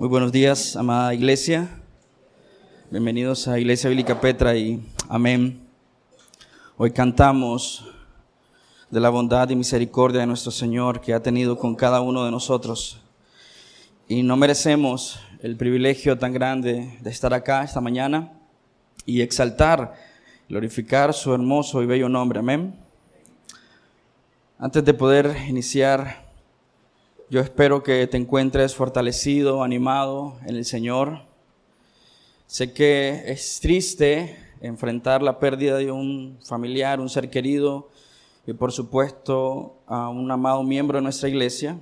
Muy buenos días, amada iglesia. Bienvenidos a Iglesia Bíblica Petra y amén. Hoy cantamos de la bondad y misericordia de nuestro Señor que ha tenido con cada uno de nosotros. Y no merecemos el privilegio tan grande de estar acá esta mañana y exaltar, glorificar su hermoso y bello nombre. Amén. Antes de poder iniciar, yo espero que te encuentres fortalecido, animado en el Señor. Sé que es triste enfrentar la pérdida de un familiar, un ser querido y por supuesto a un amado miembro de nuestra iglesia.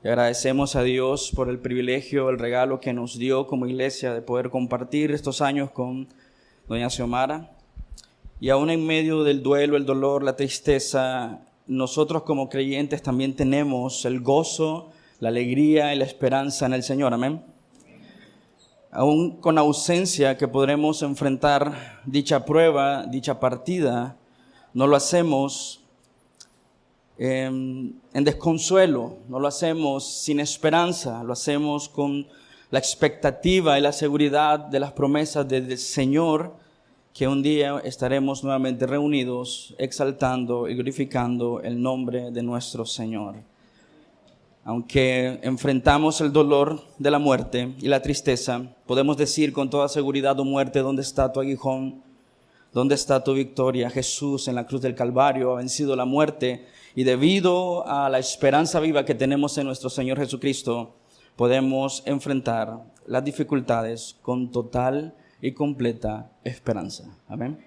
Y agradecemos a Dios por el privilegio, el regalo que nos dio como iglesia de poder compartir estos años con doña Xiomara. Y aún en medio del duelo, el dolor, la tristeza, nosotros como creyentes también tenemos el gozo, la alegría y la esperanza en el Señor. Amén. Aún con ausencia que podremos enfrentar dicha prueba, dicha partida, no lo hacemos en desconsuelo, no lo hacemos sin esperanza, lo hacemos con la expectativa y la seguridad de las promesas del Señor, que un día estaremos nuevamente reunidos exaltando y glorificando el nombre de nuestro Señor. Aunque enfrentamos el dolor de la muerte y la tristeza, podemos decir con toda seguridad: oh muerte, ¿dónde está tu aguijón? ¿Dónde está tu victoria? Jesús en la cruz del Calvario ha vencido la muerte, y debido a la esperanza viva que tenemos en nuestro Señor Jesucristo, podemos enfrentar las dificultades con total y completa esperanza. Amén.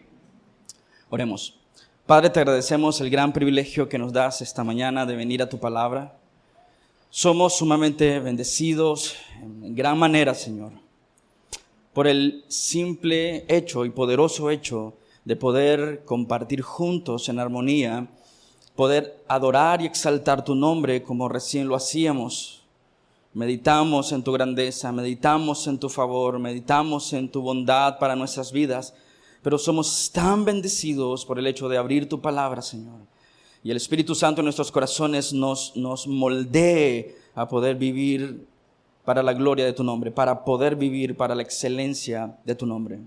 Oremos. Padre, te agradecemos el gran privilegio que nos das esta mañana de venir a tu palabra. Somos sumamente bendecidos en gran manera, Señor, por el simple hecho y poderoso hecho de poder compartir juntos en armonía, poder adorar y exaltar tu nombre como recién lo hacíamos. Meditamos en tu grandeza, meditamos en tu favor, meditamos en tu bondad para nuestras vidas, pero somos tan bendecidos por el hecho de abrir tu palabra, Señor. Y el Espíritu Santo en nuestros corazones nos moldee a poder vivir para la gloria de tu nombre, para poder vivir para la excelencia de tu nombre.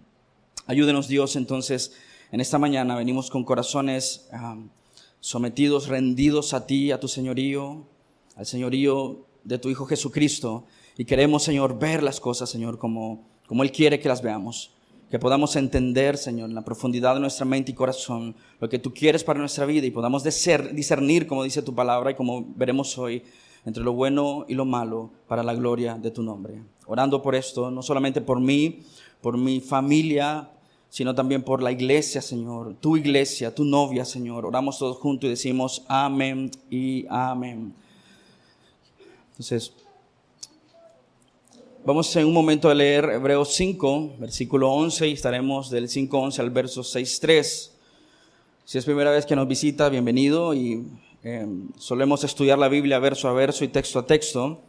Ayúdenos, Dios, entonces, en esta mañana venimos con corazones sometidos, rendidos a ti, a tu señorío, al señorío de tu Hijo Jesucristo, y queremos, Señor, ver las cosas, Señor, como Él quiere que las veamos, que podamos entender, Señor, en la profundidad de nuestra mente y corazón lo que tú quieres para nuestra vida, y podamos discernir, como dice tu palabra y como veremos hoy, entre lo bueno y lo malo para la gloria de tu nombre. Orando por esto, no solamente por mí, por mi familia, sino también por la iglesia, Señor, tu iglesia, tu novia, Señor. Oramos todos juntos y decimos amén y amén. Entonces, vamos en un momento a leer Hebreos 5, versículo 11, y estaremos del 5:11 al verso 6:3. Si es primera vez que nos visita, bienvenido, y solemos estudiar la Biblia verso a verso y texto a texto.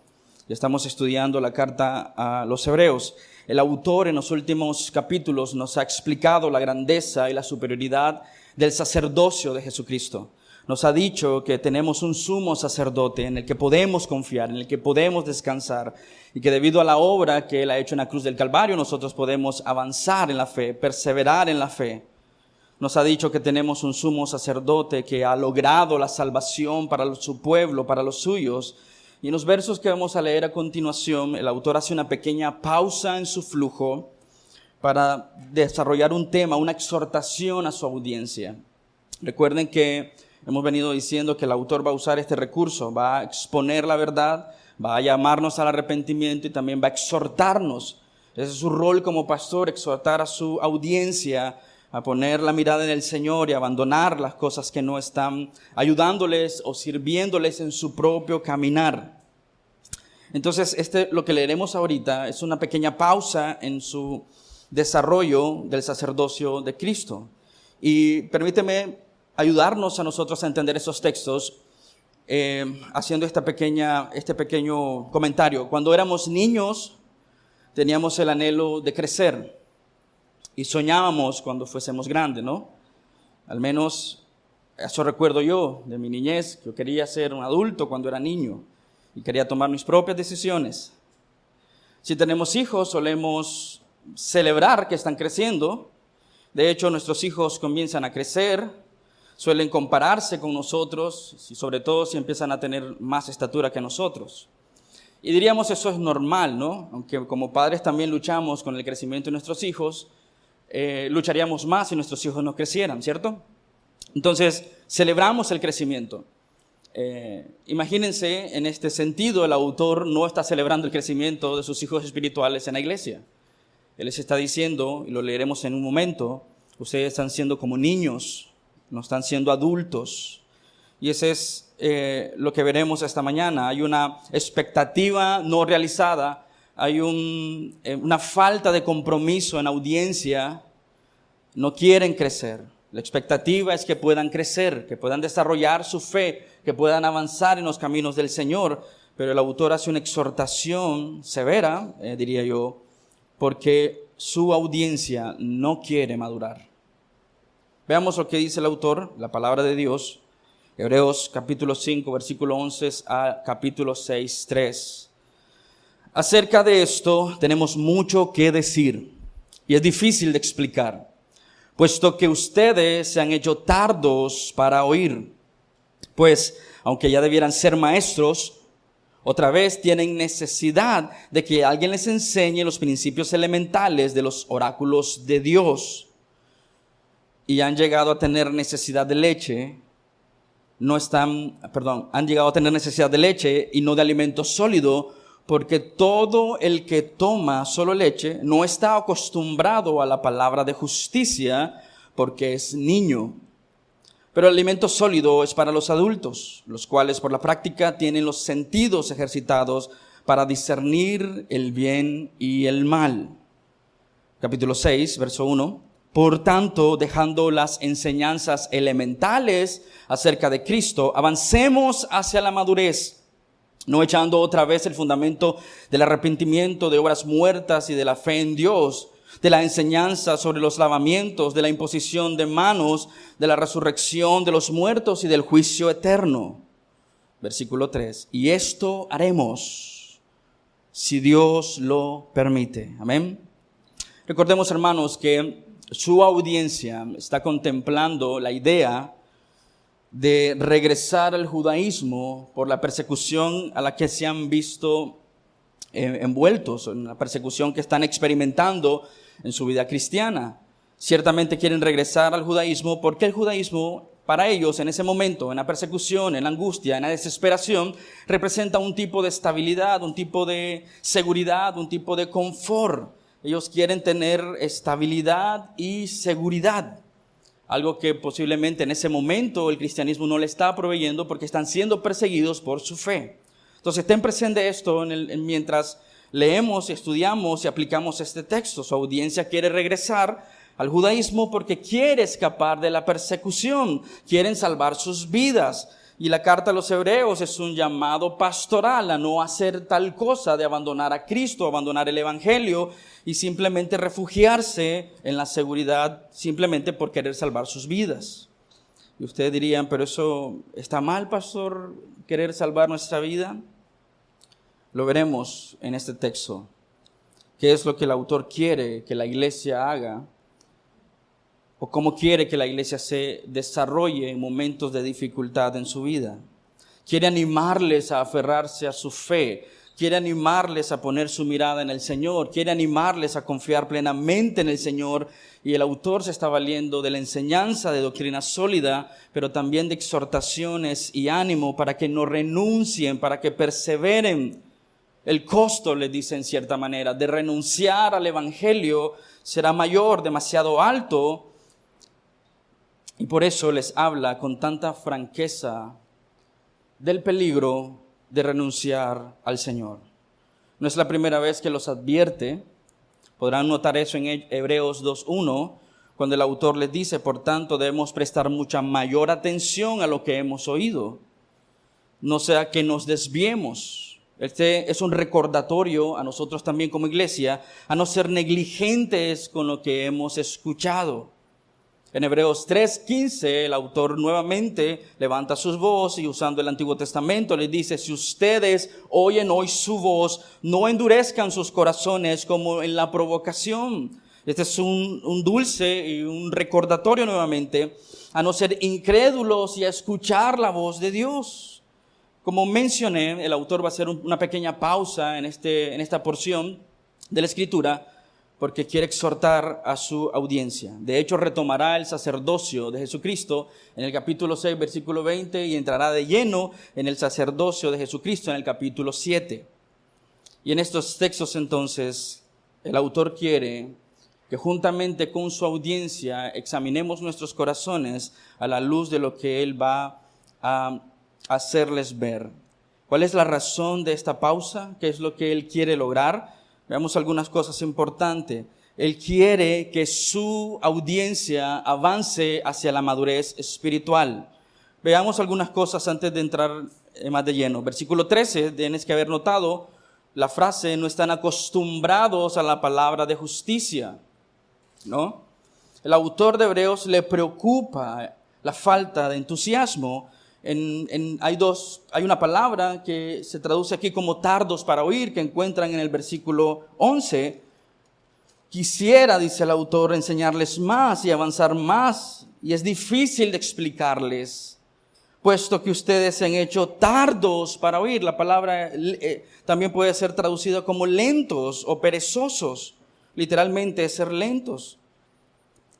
Y estamos estudiando la carta a los Hebreos. El autor en los últimos capítulos nos ha explicado la grandeza y la superioridad del sacerdocio de Jesucristo. Nos ha dicho que tenemos un sumo sacerdote en el que podemos confiar, en el que podemos descansar, y que debido a la obra que Él ha hecho en la cruz del Calvario, nosotros podemos avanzar en la fe, perseverar en la fe. Nos ha dicho que tenemos un sumo sacerdote que ha logrado la salvación para su pueblo, para los suyos. Y en los versos que vamos a leer a continuación, el autor hace una pequeña pausa en su flujo para desarrollar un tema, una exhortación a su audiencia. Recuerden que hemos venido diciendo que el autor va a usar este recurso, va a exponer la verdad, va a llamarnos al arrepentimiento y también va a exhortarnos. Ese es su rol como pastor, exhortar a su audiencia a poner la mirada en el Señor y abandonar las cosas que no están ayudándoles o sirviéndoles en su propio caminar. Entonces, lo que leeremos ahorita es una pequeña pausa en su desarrollo del sacerdocio de Cristo. Y permíteme ayudarnos a nosotros a entender esos textos haciendo este pequeño comentario. Cuando éramos niños teníamos el anhelo de crecer y soñábamos cuando fuésemos grandes, ¿no? Al menos eso recuerdo yo de mi niñez. Yo quería ser un adulto cuando era niño y quería tomar mis propias decisiones. Si tenemos hijos, solemos celebrar que están creciendo. De hecho, nuestros hijos comienzan a crecer, suelen compararse con nosotros, y sobre todo si empiezan a tener más estatura que nosotros. Y diríamos eso es normal, ¿no? Aunque como padres también luchamos con el crecimiento de nuestros hijos, lucharíamos más si nuestros hijos no crecieran, ¿cierto? Entonces, celebramos el crecimiento. Imagínense, en este sentido, el autor no está celebrando el crecimiento de sus hijos espirituales en la iglesia. Él les está diciendo, y lo leeremos en un momento, ustedes están siendo como niños, no están siendo adultos. Y ese es lo que veremos esta mañana. Hay una expectativa no realizada, hay una falta de compromiso en audiencia, no quieren crecer. La expectativa es que puedan crecer, que puedan desarrollar su fe, que puedan avanzar en los caminos del Señor. Pero el autor hace una exhortación severa, diría yo, porque su audiencia no quiere madurar. Veamos lo que dice el autor, la palabra de Dios, Hebreos capítulo 5, versículo 11 a capítulo 6, 3. Acerca de esto tenemos mucho que decir y es difícil de explicar, puesto que ustedes se han hecho tardos para oír. Pues, aunque ya debieran ser maestros, otra vez tienen necesidad de que alguien les enseñe los principios elementales de los oráculos de Dios. Y han llegado a tener necesidad de leche, han llegado a tener necesidad de leche y no de alimento sólido, porque todo el que toma solo leche no está acostumbrado a la palabra de justicia, porque es niño. Pero el alimento sólido es para los adultos, los cuales por la práctica tienen los sentidos ejercitados para discernir el bien y el mal. Capítulo 6, verso 1. Por tanto, dejando las enseñanzas elementales acerca de Cristo, avancemos hacia la madurez, no echando otra vez el fundamento del arrepentimiento de obras muertas y de la fe en Dios, de la enseñanza sobre los lavamientos, de la imposición de manos, de la resurrección de los muertos y del juicio eterno. Versículo 3. Y esto haremos si Dios lo permite. Amén. Recordemos, hermanos, que su audiencia está contemplando la idea de regresar al judaísmo por la persecución a la que se han visto envueltos, en la persecución que están experimentando en su vida cristiana. Ciertamente quieren regresar al judaísmo porque el judaísmo para ellos en ese momento, en la persecución, en la angustia, en la desesperación, representa un tipo de estabilidad, un tipo de seguridad, un tipo de confort. Ellos quieren tener estabilidad y seguridad, algo que posiblemente en ese momento el cristianismo no le está proveyendo porque están siendo perseguidos por su fe. Entonces ten presente esto mientras leemos, estudiamos y aplicamos este texto. Su audiencia quiere regresar al judaísmo porque quiere escapar de la persecución, quieren salvar sus vidas. Y la carta a los hebreos es un llamado pastoral a no hacer tal cosa de abandonar a Cristo, abandonar el evangelio y simplemente refugiarse en la seguridad simplemente por querer salvar sus vidas. Y ustedes dirían, pero eso está mal, pastor, querer salvar nuestra vida. Lo veremos en este texto. ¿Qué es lo que el autor quiere que la iglesia haga? ¿O cómo quiere que la iglesia se desarrolle en momentos de dificultad en su vida? Quiere animarles a aferrarse a su fe. Quiere animarles a poner su mirada en el Señor. Quiere animarles a confiar plenamente en el Señor. Y el autor se está valiendo de la enseñanza de doctrina sólida, pero también de exhortaciones y ánimo para que no renuncien, para que perseveren. El costo, les dice en cierta manera, de renunciar al evangelio será mayor, demasiado alto. Y por eso les habla con tanta franqueza del peligro de renunciar al Señor. No es la primera vez que los advierte. Podrán notar eso en Hebreos 2:1, cuando el autor les dice, por tanto debemos prestar mucha mayor atención a lo que hemos oído, no sea que nos desviemos. Este es un recordatorio a nosotros también como iglesia, a no ser negligentes con lo que hemos escuchado. En Hebreos 3:15, el autor nuevamente levanta su voz y usando el Antiguo Testamento les dice, si ustedes oyen hoy su voz, no endurezcan sus corazones como en la provocación. Este es un dulce y un recordatorio nuevamente a no ser incrédulos y a escuchar la voz de Dios. Como mencioné, el autor va a hacer una pequeña pausa en esta porción de la Escritura, porque quiere exhortar a su audiencia. De hecho, retomará el sacerdocio de Jesucristo en el capítulo 6, versículo 20, y entrará de lleno en el sacerdocio de Jesucristo en el capítulo 7. Y en estos textos, entonces, el autor quiere que juntamente con su audiencia examinemos nuestros corazones a la luz de lo que Él va a hacerles ver. ¿Cuál es la razón de esta pausa? ¿Qué es lo que Él quiere lograr? Veamos algunas cosas importantes. Él quiere que su audiencia avance hacia la madurez espiritual. Veamos algunas cosas antes de entrar más de lleno. Versículo 13, tienes que haber notado la frase, no están acostumbrados a la palabra de justicia, ¿no? El autor de Hebreos le preocupa la falta de entusiasmo. Hay una palabra que se traduce aquí como tardos para oír, que encuentran en el versículo 11. Quisiera, dice el autor, enseñarles más y avanzar más, y es difícil de explicarles, puesto que ustedes se han hecho tardos para oír. La palabra también puede ser traducida como lentos o perezosos. Literalmente es ser lentos.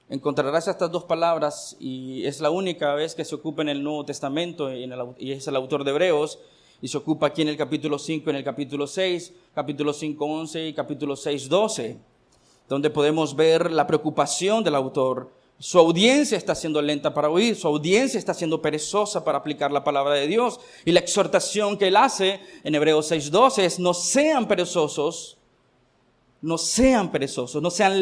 Encontrarás estas dos palabras y es la única vez que se ocupa en el Nuevo Testamento y es el autor de Hebreos y se ocupa aquí en el capítulo 5, en el capítulo 6, capítulo 5, 11 y capítulo 6, 12, donde podemos ver la preocupación del autor. Su audiencia está siendo lenta para oír, su audiencia está siendo perezosa para aplicar la palabra de Dios y la exhortación que él hace en Hebreos 6, 12 es no sean perezosos, no sean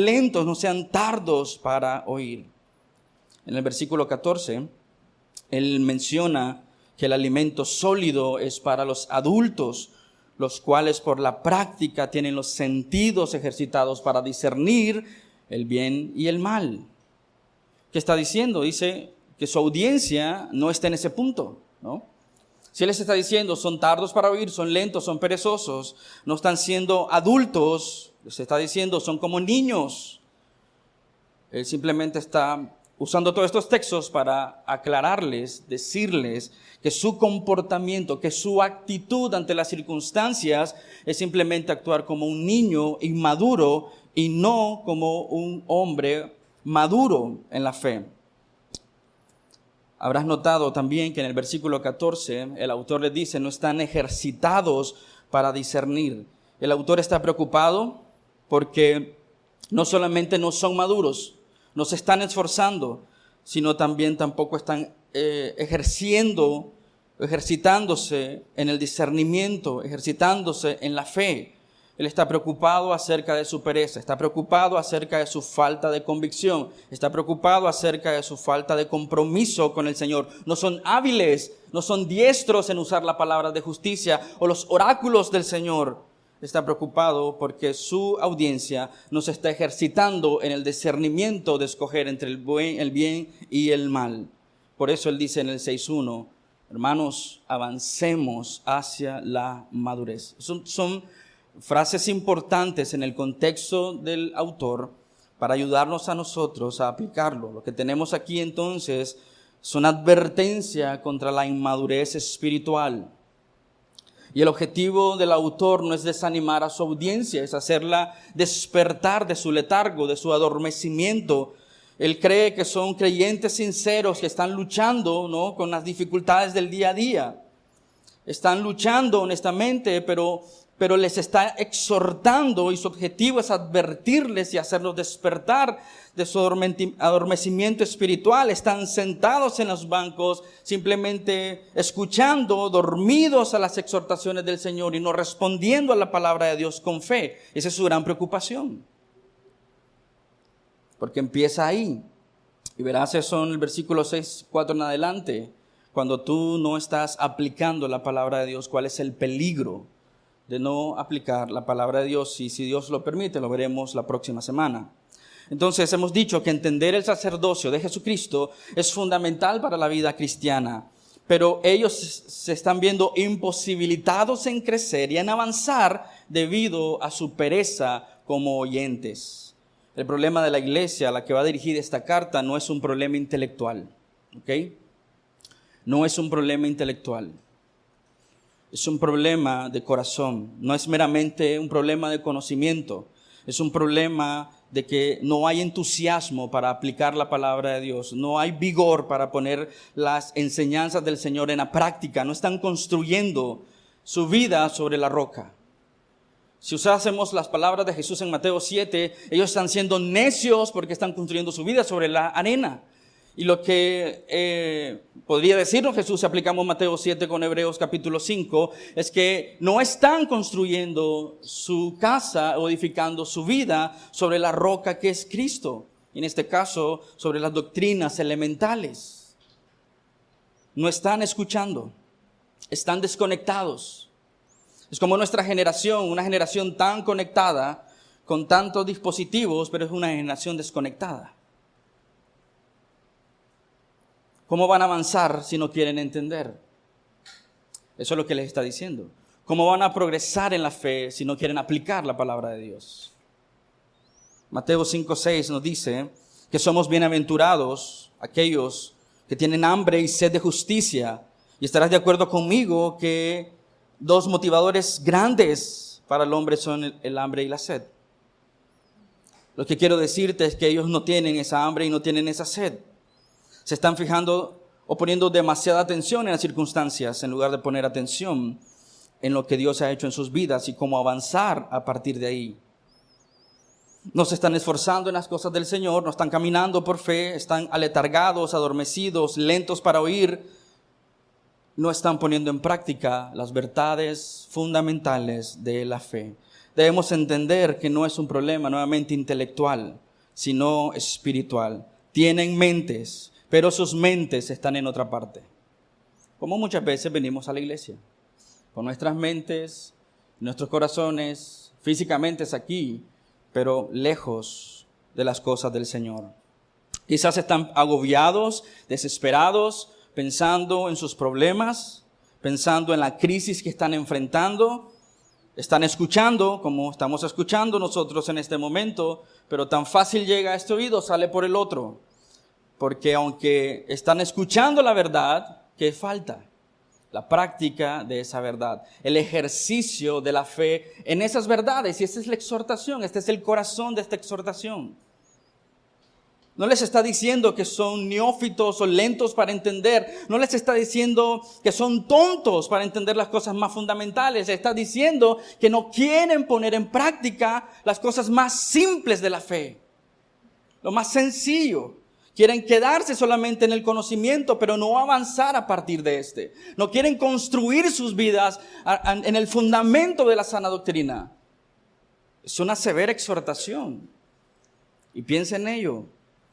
lentos, no sean tardos para oír. En el versículo 14, él menciona que el alimento sólido es para los adultos, los cuales por la práctica tienen los sentidos ejercitados para discernir el bien y el mal. ¿Qué está diciendo? Dice que su audiencia no está en ese punto, ¿no? Si él les está diciendo, son tardos para oír, son lentos, son perezosos, no están siendo adultos, les está diciendo, son como niños. Él simplemente está usando todos estos textos para aclararles, decirles que su comportamiento, que su actitud ante las circunstancias es simplemente actuar como un niño inmaduro y no como un hombre maduro en la fe. Habrás notado también que en el versículo 14 el autor les dice, no están ejercitados para discernir. El autor está preocupado porque no solamente no son maduros, no se están esforzando, sino también tampoco están ejercitándose en el discernimiento, ejercitándose en la fe. Él está preocupado acerca de su pereza, está preocupado acerca de su falta de convicción, está preocupado acerca de su falta de compromiso con el Señor. No son hábiles, no son diestros en usar la palabra de justicia o los oráculos del Señor. Está preocupado porque su audiencia no se está ejercitando en el discernimiento de escoger entre el bien y el mal. Por eso él dice en el 6.1, hermanos, avancemos hacia la madurez. Son frases importantes en el contexto del autor para ayudarnos a nosotros a aplicarlo. Lo que tenemos aquí entonces es una advertencia contra la inmadurez espiritual. Y el objetivo del autor no es desanimar a su audiencia, es hacerla despertar de su letargo, de su adormecimiento. Él cree que son creyentes sinceros que están luchando, ¿no?, con las dificultades del día a día. Están luchando honestamente, pero les está exhortando y su objetivo es advertirles y hacerlos despertar de su adormecimiento espiritual. Están sentados en los bancos simplemente escuchando, dormidos a las exhortaciones del Señor y no respondiendo a la palabra de Dios con fe. Esa es su gran preocupación. Porque empieza ahí. Y verás eso en el versículo 6, 4 en adelante. Cuando tú no estás aplicando la palabra de Dios, ¿cuál es el peligro de no aplicar la palabra de Dios? Y si Dios lo permite, lo veremos la próxima semana. Entonces hemos dicho que entender el sacerdocio de Jesucristo es fundamental para la vida cristiana, pero ellos se están viendo imposibilitados en crecer y en avanzar debido a su pereza como oyentes. El problema de la iglesia a la que va dirigida esta carta no es un problema intelectual, ¿ok? No es un problema intelectual. Es un problema de corazón, no es meramente un problema de conocimiento, es un problema de que no hay entusiasmo para aplicar la palabra de Dios, no hay vigor para poner las enseñanzas del Señor en la práctica, no están construyendo su vida sobre la roca. Si usásemos las palabras de Jesús en Mateo 7, ellos están siendo necios porque están construyendo su vida sobre la arena. Y lo que podría decirnos Jesús, si aplicamos Mateo 7 con Hebreos capítulo 5, es que no están construyendo su casa o edificando su vida sobre la roca que es Cristo. En este caso, sobre las doctrinas elementales. No están escuchando, están desconectados. Es como nuestra generación, una generación tan conectada, con tantos dispositivos, pero es una generación desconectada. ¿Cómo van a avanzar si no quieren entender? Eso es lo que les está diciendo. ¿Cómo van a progresar en la fe si no quieren aplicar la palabra de Dios? Mateo 5:6 nos dice que somos bienaventurados aquellos que tienen hambre y sed de justicia. Y estarás de acuerdo conmigo que dos motivadores grandes para el hombre son el hambre y la sed. Lo que quiero decirte es que ellos no tienen esa hambre y no tienen esa sed. Se están fijando o poniendo demasiada atención en las circunstancias en lugar de poner atención en lo que Dios ha hecho en sus vidas y cómo avanzar a partir de ahí. No se están esforzando en las cosas del Señor, no están caminando por fe, están aletargados, adormecidos, lentos para oír. No están poniendo en práctica las verdades fundamentales de la fe. Debemos entender que no es un problema nuevamente intelectual, sino espiritual. Tienen mentes, pero sus mentes están en otra parte. Como muchas veces venimos a la iglesia, con nuestras mentes, nuestros corazones, físicamente es aquí, pero lejos de las cosas del Señor. Quizás están agobiados, desesperados, pensando en sus problemas, pensando en la crisis que están enfrentando. Están escuchando, como estamos escuchando nosotros en este momento, pero tan fácil llega a este oído, sale por el otro. Porque aunque están escuchando la verdad, ¿qué falta? La práctica de esa verdad, el ejercicio de la fe en esas verdades. Y esta es la exhortación, este es el corazón de esta exhortación. No les está diciendo que son neófitos o lentos para entender. No les está diciendo que son tontos para entender las cosas más fundamentales. Está diciendo que no quieren poner en práctica las cosas más simples de la fe. Lo más sencillo. Quieren quedarse solamente en el conocimiento, pero no avanzar a partir de este. No quieren construir sus vidas en el fundamento de la sana doctrina. Es una severa exhortación. Y piensa en ello.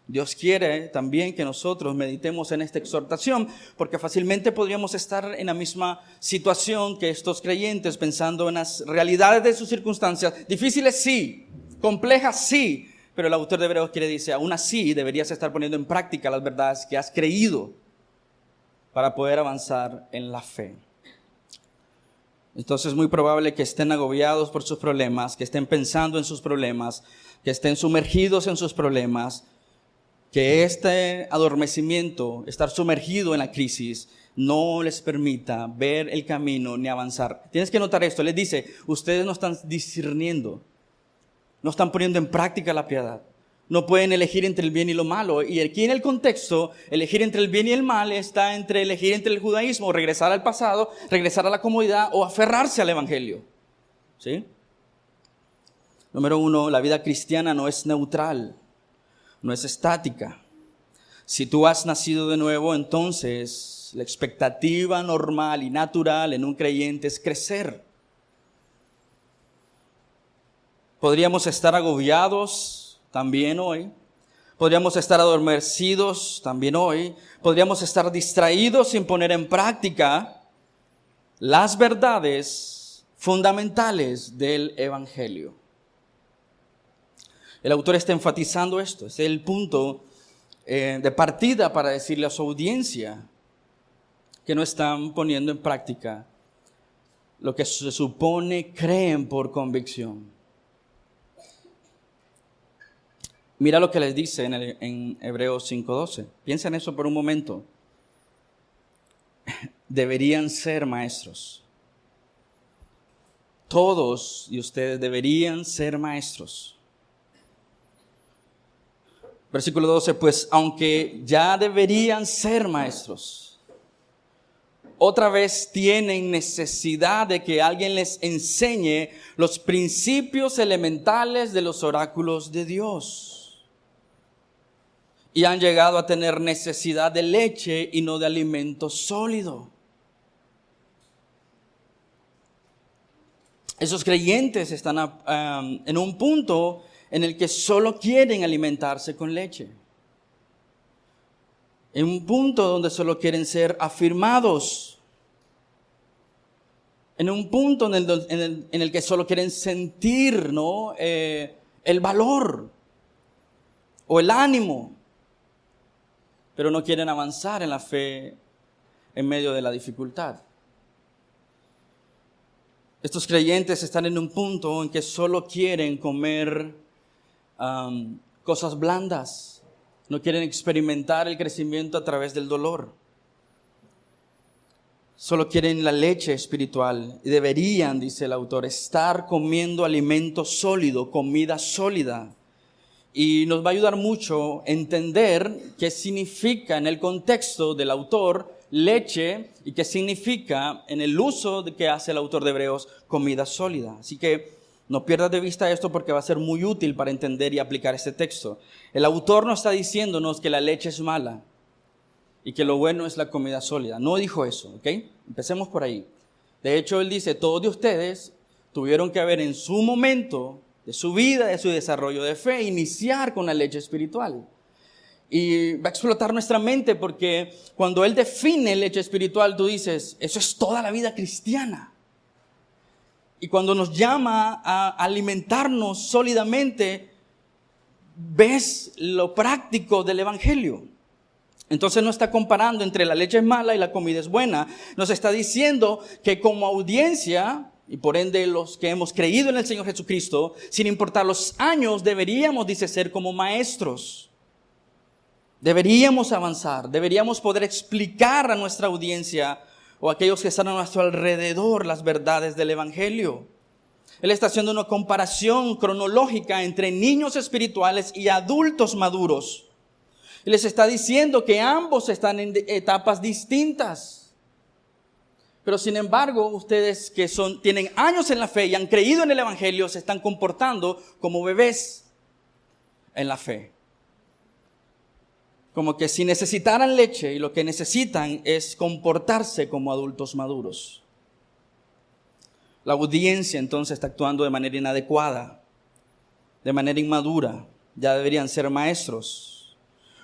Dios quiere también que nosotros meditemos en esta exhortación, porque fácilmente podríamos estar en la misma situación que estos creyentes, pensando en las realidades de sus circunstancias. Difíciles sí, complejas sí, pero el autor de Hebreos dice, aún así deberías estar poniendo en práctica las verdades que has creído para poder avanzar en la fe. Entonces es muy probable que estén agobiados por sus problemas, que estén pensando en sus problemas, que estén sumergidos en sus problemas, que este adormecimiento, estar sumergido en la crisis, no les permita ver el camino ni avanzar. Tienes que notar esto, les dice, ustedes no están discerniendo, no están poniendo en práctica la piedad. No pueden elegir entre el bien y lo malo. Y aquí en el contexto, elegir entre el bien y el mal está entre elegir entre el judaísmo, regresar al pasado, regresar a la comodidad o aferrarse al evangelio. ¿Sí? Número 1, la vida cristiana no es neutral, no es estática. Si tú has nacido de nuevo, entonces la expectativa normal y natural en un creyente es crecer. Podríamos estar agobiados también hoy. Podríamos estar adormecidos también hoy. Podríamos estar distraídos sin poner en práctica las verdades fundamentales del evangelio. El autor está enfatizando esto. Es el punto de partida para decirle a su audiencia que no están poniendo en práctica lo que se supone creen por convicción. Mira lo que les dice en Hebreos 5:12. Piensa en eso por un momento. Deberían ser maestros. Todos de ustedes deberían ser maestros. Versículo 12, pues aunque ya deberían ser maestros, otra vez tienen necesidad de que alguien les enseñe los principios elementales de los oráculos de Dios. Y han llegado a tener necesidad de leche y no de alimento sólido. Esos creyentes están en un punto en el que solo quieren alimentarse con leche. En un punto donde solo quieren ser afirmados. En un punto en el que solo quieren sentir, ¿no? El valor o el ánimo. Pero no quieren avanzar en la fe en medio de la dificultad. Estos creyentes están en un punto en que solo quieren comer cosas blandas. No quieren experimentar el crecimiento a través del dolor. Solo quieren la leche espiritual. Y deberían, dice el autor, estar comiendo alimento sólido, comida sólida. Y nos va a ayudar mucho entender qué significa en el contexto del autor leche y qué significa en el uso que hace el autor de Hebreos comida sólida. Así que no pierdas de vista esto porque va a ser muy útil para entender y aplicar este texto. El autor no está diciéndonos que la leche es mala y que lo bueno es la comida sólida. No dijo eso, ¿ok? Empecemos por ahí. De hecho, él dice, todos de ustedes tuvieron que haber en su momento de su vida, de su desarrollo de fe, iniciar con la leche espiritual. Y va a explotar nuestra mente porque cuando él define leche espiritual, tú dices, eso es toda la vida cristiana. Y cuando nos llama a alimentarnos sólidamente, ves lo práctico del evangelio. Entonces no está comparando entre la leche es mala y la comida es buena. Nos está diciendo que como audiencia, y por ende los que hemos creído en el Señor Jesucristo, sin importar los años, deberíamos, dice, ser como maestros. Deberíamos avanzar, deberíamos poder explicar a nuestra audiencia o a aquellos que están a nuestro alrededor las verdades del evangelio. Él está haciendo una comparación cronológica entre niños espirituales y adultos maduros. Y les está diciendo que ambos están en etapas distintas. Pero sin embargo, ustedes que tienen años en la fe y han creído en el evangelio, se están comportando como bebés en la fe. Como que si necesitaran leche y lo que necesitan es comportarse como adultos maduros. La audiencia entonces está actuando de manera inadecuada, de manera inmadura. Ya deberían ser maestros.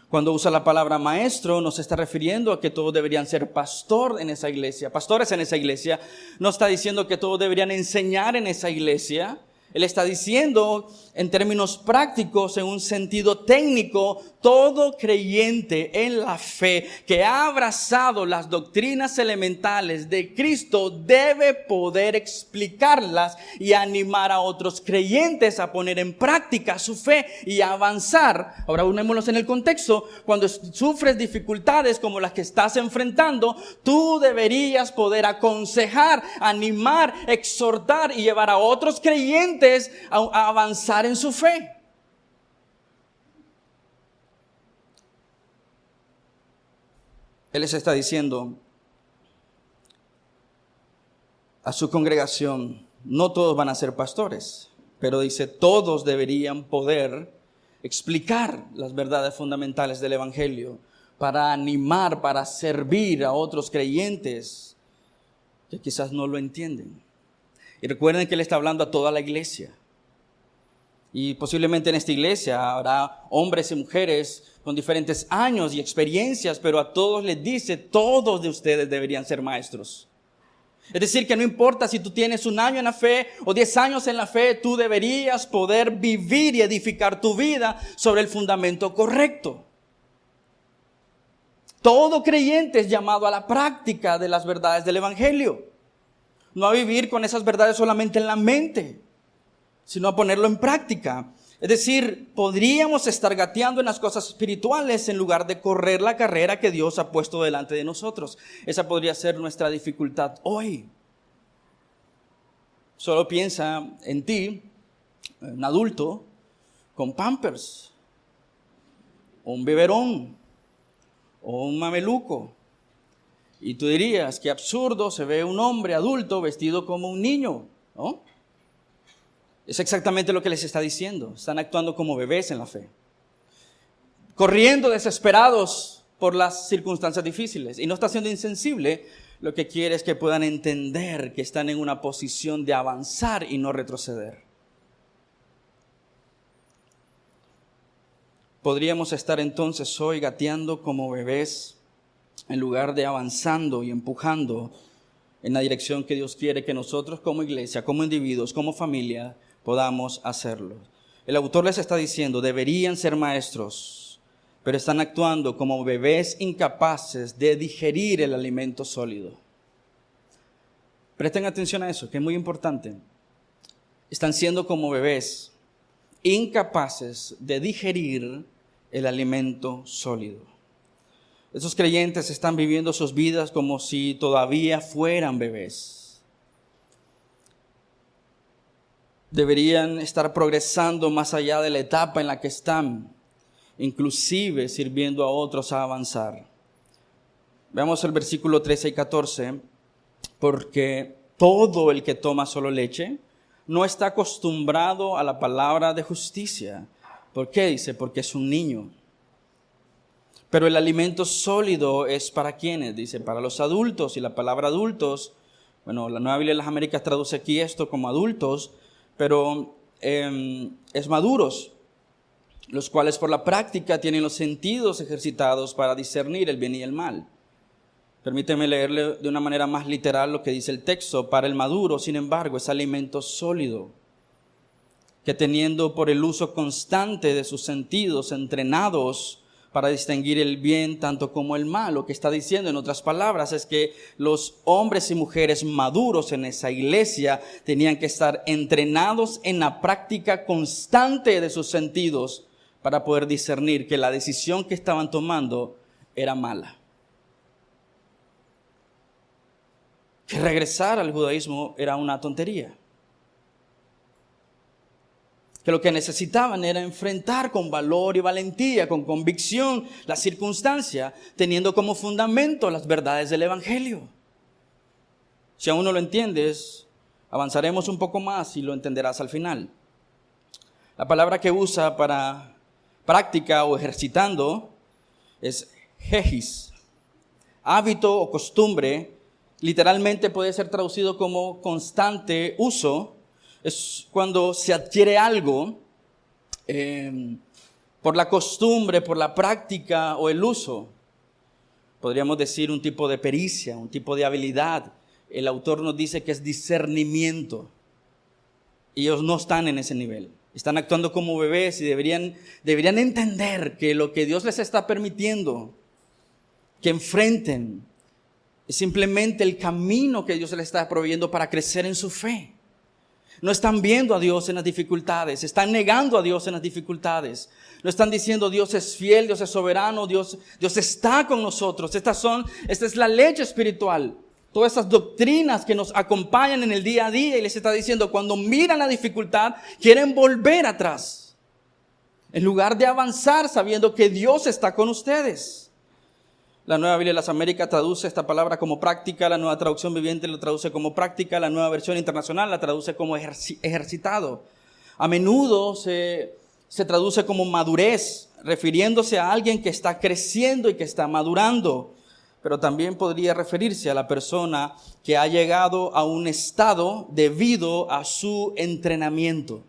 Cuando usa la palabra maestro, no se está refiriendo a que todos deberían ser pastores en esa iglesia. No está diciendo que todos deberían enseñar en esa iglesia. Él está diciendo, en términos prácticos, en un sentido técnico, todo creyente en la fe que ha abrazado las doctrinas elementales de Cristo debe poder explicarlas y animar a otros creyentes a poner en práctica su fe y a avanzar. Ahora unémonos en el contexto. Cuando sufres dificultades como las que estás enfrentando, tú deberías poder aconsejar, animar, exhortar y llevar a otros creyentes a avanzar en su fe. Él les está diciendo a su congregación, no todos van a ser pastores, pero dice, todos deberían poder explicar las verdades fundamentales del evangelio para animar, para servir a otros creyentes que quizás no lo entienden. Y recuerden que él está hablando a toda la iglesia. Y posiblemente en esta iglesia habrá hombres y mujeres con diferentes años y experiencias, pero a todos les dice, todos de ustedes deberían ser maestros. Es decir, que no importa si tú tienes 1 año en la fe o 10 años en la fe, tú deberías poder vivir y edificar tu vida sobre el fundamento correcto. Todo creyente es llamado a la práctica de las verdades del Evangelio. No a vivir con esas verdades solamente en la mente, sino a ponerlo en práctica. Es decir, podríamos estar gateando en las cosas espirituales en lugar de correr la carrera que Dios ha puesto delante de nosotros. Esa podría ser nuestra dificultad hoy. Solo piensa en ti, un adulto, con Pampers, o un biberón, o un mameluco. Y tú dirías, qué absurdo se ve un hombre adulto vestido como un niño, ¿no? Es exactamente lo que les está diciendo. Están actuando como bebés en la fe, corriendo desesperados por las circunstancias difíciles. Y no está siendo insensible, lo que quiere es que puedan entender que están en una posición de avanzar y no retroceder. Podríamos estar entonces hoy gateando como bebés en lugar de avanzando y empujando en la dirección que Dios quiere que nosotros como iglesia, como individuos, como familia, podamos hacerlo. El autor les está diciendo, deberían ser maestros, pero están actuando como bebés incapaces de digerir el alimento sólido. Presten atención a eso, que es muy importante. Están siendo como bebés incapaces de digerir el alimento sólido. Esos creyentes están viviendo sus vidas como si todavía fueran bebés. Deberían estar progresando más allá de la etapa en la que están, inclusive sirviendo a otros a avanzar. Veamos el versículo 13 y 14. Porque todo el que toma solo leche no está acostumbrado a la palabra de justicia. ¿Por qué? Dice, porque es un niño. Pero el alimento sólido es para ¿quiénes? Dice, para los adultos. Y la palabra adultos, bueno, la Nueva Biblia de las Américas traduce aquí esto como adultos, pero es maduros, los cuales por la práctica tienen los sentidos ejercitados para discernir el bien y el mal. Permíteme leerle de una manera más literal lo que dice el texto. Para el maduro, sin embargo, es alimento sólido, que teniendo por el uso constante de sus sentidos entrenados para distinguir el bien tanto como el mal. Lo que está diciendo en otras palabras es que los hombres y mujeres maduros en esa iglesia tenían que estar entrenados en la práctica constante de sus sentidos para poder discernir que la decisión que estaban tomando era mala. Que regresar al judaísmo era una tontería. Que lo que necesitaban era enfrentar con valor y valentía, con convicción, la circunstancia, teniendo como fundamento las verdades del Evangelio. Si aún no lo entiendes, avanzaremos un poco más y lo entenderás al final. La palabra que usa para práctica o ejercitando es hegis. Hábito o costumbre, literalmente puede ser traducido como constante uso. Es cuando se adquiere algo por la costumbre, por la práctica o el uso. Podríamos decir un tipo de pericia, un tipo de habilidad. El autor nos dice que es discernimiento. Ellos no están en ese nivel. Están actuando como bebés y deberían entender que lo que Dios les está permitiendo que enfrenten es simplemente el camino que Dios les está proveyendo para crecer en su fe. No están viendo a Dios en las dificultades, están negando a Dios en las dificultades. No están diciendo Dios es fiel, Dios es soberano, Dios está con nosotros. Esta es la leche espiritual. Todas esas doctrinas que nos acompañan en el día a día, y les está diciendo, cuando miran la dificultad, quieren volver atrás. En lugar de avanzar sabiendo que Dios está con ustedes. La Nueva Biblia de las Américas traduce esta palabra como práctica, la Nueva Traducción Viviente lo traduce como práctica, la Nueva Versión Internacional la traduce como ejercitado. A menudo se traduce como madurez, refiriéndose a alguien que está creciendo y que está madurando. Pero también podría referirse a la persona que ha llegado a un estado debido a su entrenamiento.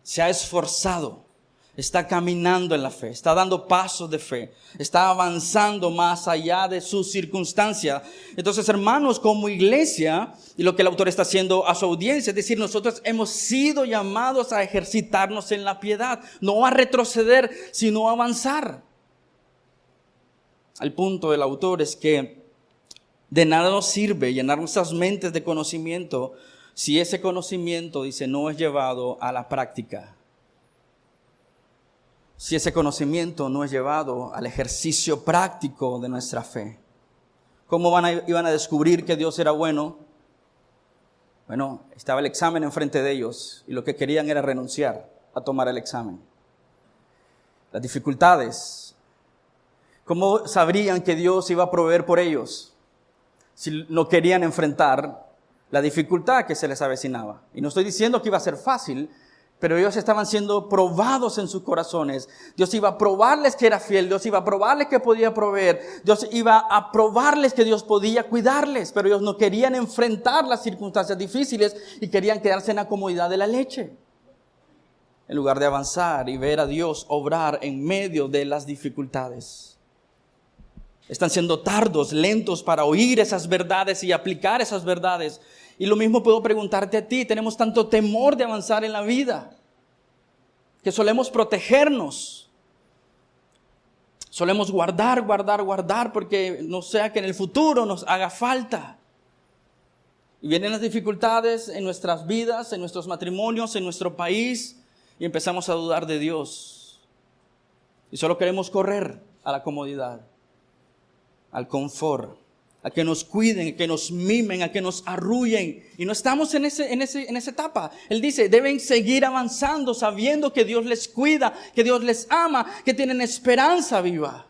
Se ha esforzado. está caminando en la fe, está dando pasos de fe, está avanzando más allá de sus circunstancias. Entonces, hermanos, como iglesia, y lo que el autor está haciendo a su audiencia, es decir, nosotros hemos sido llamados a ejercitarnos en la piedad, no a retroceder, sino a avanzar. El punto del autor es que de nada nos sirve llenar nuestras mentes de conocimiento si ese conocimiento, dice, no es llevado a la práctica. Si ese conocimiento no es llevado al ejercicio práctico de nuestra fe. ¿Cómo iban a descubrir que Dios era bueno? Bueno, estaba el examen enfrente de ellos y lo que querían era renunciar a tomar el examen. Las dificultades. ¿Cómo sabrían que Dios iba a proveer por ellos si no querían enfrentar la dificultad que se les avecinaba? Y no estoy diciendo que iba a ser fácil, pero ellos estaban siendo probados en sus corazones. Dios iba a probarles que era fiel. Dios iba a probarles que podía proveer. Dios iba a probarles que Dios podía cuidarles. Pero ellos no querían enfrentar las circunstancias difíciles y querían quedarse en la comodidad de la leche, en lugar de avanzar y ver a Dios obrar en medio de las dificultades. Están siendo tardos, lentos para oír esas verdades y aplicar esas verdades. Y lo mismo puedo preguntarte a ti. Tenemos tanto temor de avanzar en la vida que solemos protegernos. Solemos guardar porque no sea que en el futuro nos haga falta. Y vienen las dificultades en nuestras vidas, en nuestros matrimonios, en nuestro país y empezamos a dudar de Dios. Y solo queremos correr a la comodidad, al confort, a que nos cuiden, a que nos mimen, a que nos arrullen. Y no estamos en esa etapa. Él dice, deben seguir avanzando sabiendo que Dios les cuida, que Dios les ama, que tienen esperanza viva.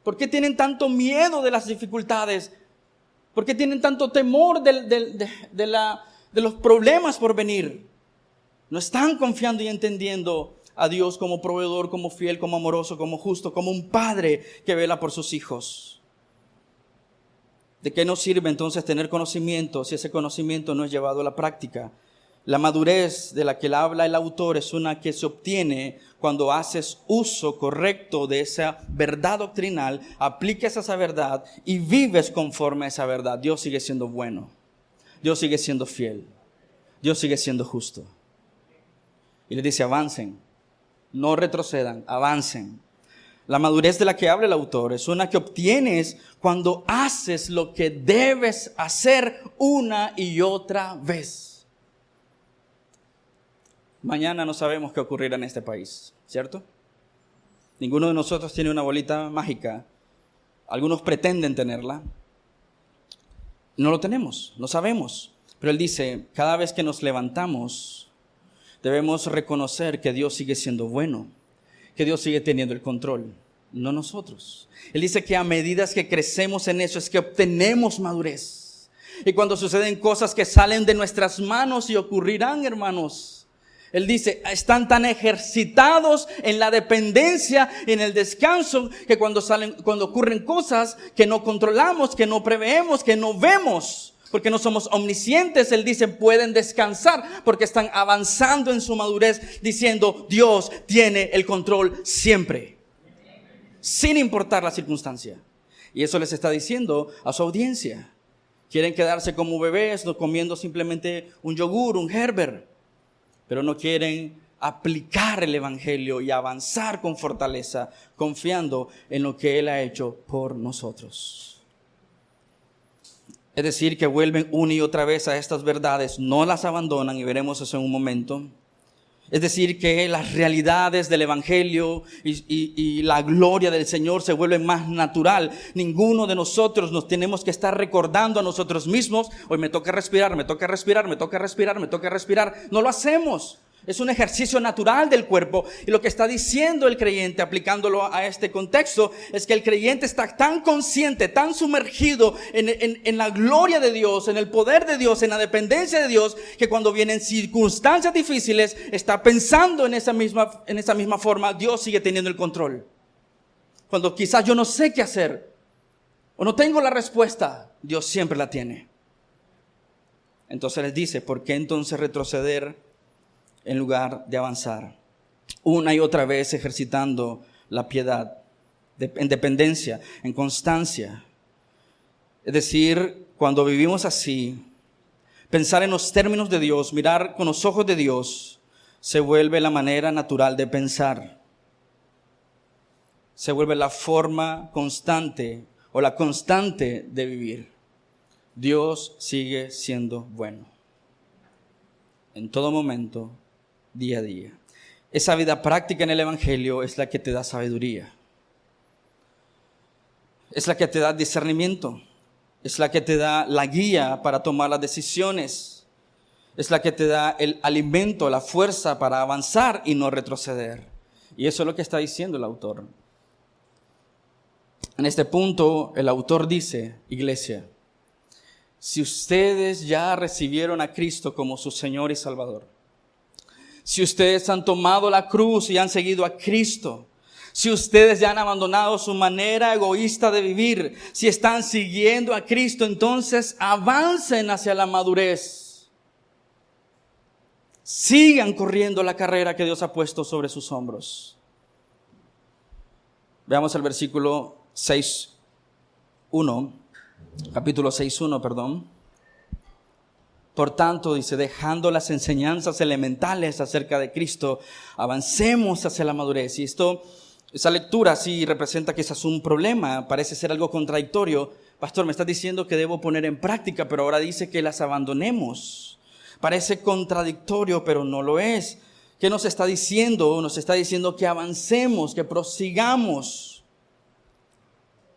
¿Por qué tienen tanto miedo de las dificultades? ¿Por qué tienen tanto temor de los problemas por venir? No están confiando y entendiendo a Dios como proveedor, como fiel, como amoroso, como justo, como un padre que vela por sus hijos. ¿De qué nos sirve entonces tener conocimiento si ese conocimiento no es llevado a la práctica? La madurez de la que habla el autor es una que se obtiene cuando haces uso correcto de esa verdad doctrinal, aplicas esa verdad y vives conforme a esa verdad. Dios sigue siendo bueno, Dios sigue siendo fiel, Dios sigue siendo justo. Y le dice, avancen. No retrocedan, avancen. La madurez de la que habla el autor es una que obtienes cuando haces lo que debes hacer una y otra vez. Mañana no sabemos qué ocurrirá en este país, ¿cierto? Ninguno de nosotros tiene una bolita mágica. Algunos pretenden tenerla. No lo tenemos, no sabemos. Pero él dice, cada vez que nos levantamos, debemos reconocer que Dios sigue siendo bueno, que Dios sigue teniendo el control, no nosotros. Él dice que a medida que crecemos en eso es que obtenemos madurez. Y cuando suceden cosas que salen de nuestras manos y ocurrirán, hermanos, él dice, están tan ejercitados en la dependencia, en el descanso, que cuando ocurren cosas que no controlamos, que no preveemos, que no vemos, porque no somos omniscientes, él dice, pueden descansar porque están avanzando en su madurez, diciendo, Dios tiene el control siempre, sin importar la circunstancia. Y eso les está diciendo a su audiencia. Quieren quedarse como bebés, no comiendo simplemente un yogur, un Gerber, pero no quieren aplicar el evangelio y avanzar con fortaleza, confiando en lo que Él ha hecho por nosotros. Es decir, que vuelven una y otra vez a estas verdades, no las abandonan, y veremos eso en un momento. Es decir, que las realidades del evangelio y la gloria del Señor se vuelven más natural. Ninguno de nosotros nos tenemos que estar recordando a nosotros mismos, hoy me toca respirar, me toca respirar, me toca respirar, me toca respirar. No lo hacemos. Es un ejercicio natural del cuerpo. Y lo que está diciendo el creyente, aplicándolo a este contexto, es que el creyente está tan consciente, tan sumergido en la gloria de Dios, en el poder de Dios, en la dependencia de Dios, que cuando vienen circunstancias difíciles, está pensando en esa misma forma, Dios sigue teniendo el control. Cuando quizás yo no sé qué hacer, o no tengo la respuesta, Dios siempre la tiene. Entonces les dice, ¿por qué entonces retroceder en lugar de avanzar. Una y otra vez ejercitando la piedad, en dependencia, en constancia. Es decir, cuando vivimos así, pensar en los términos de Dios, mirar con los ojos de Dios, se vuelve la manera natural de pensar. Se vuelve la forma constante o la constante de vivir. Dios sigue siendo bueno. En todo momento, día a día. Esa vida práctica en el Evangelio es la que te da sabiduría. Es la que te da discernimiento. Es la que te da la guía para tomar las decisiones. Es la que te da el alimento, la fuerza para avanzar y no retroceder. Y eso es lo que está diciendo el autor. En este punto, el autor dice, iglesia, si ustedes ya recibieron a Cristo como su Señor y Salvador, si ustedes han tomado la cruz y han seguido a Cristo, si ustedes ya han abandonado su manera egoísta de vivir, si están siguiendo a Cristo, entonces avancen hacia la madurez. Sigan corriendo la carrera que Dios ha puesto sobre sus hombros. Veamos el versículo 6:1, capítulo 6:1, perdón. Por tanto, dice, dejando las enseñanzas elementales acerca de Cristo, avancemos hacia la madurez. Y esa lectura sí representa que ese es un problema, parece ser algo contradictorio. Pastor, me estás diciendo que debo poner en práctica, pero ahora dice que las abandonemos. Parece contradictorio, pero no lo es. ¿Qué nos está diciendo? Nos está diciendo que avancemos, que prosigamos.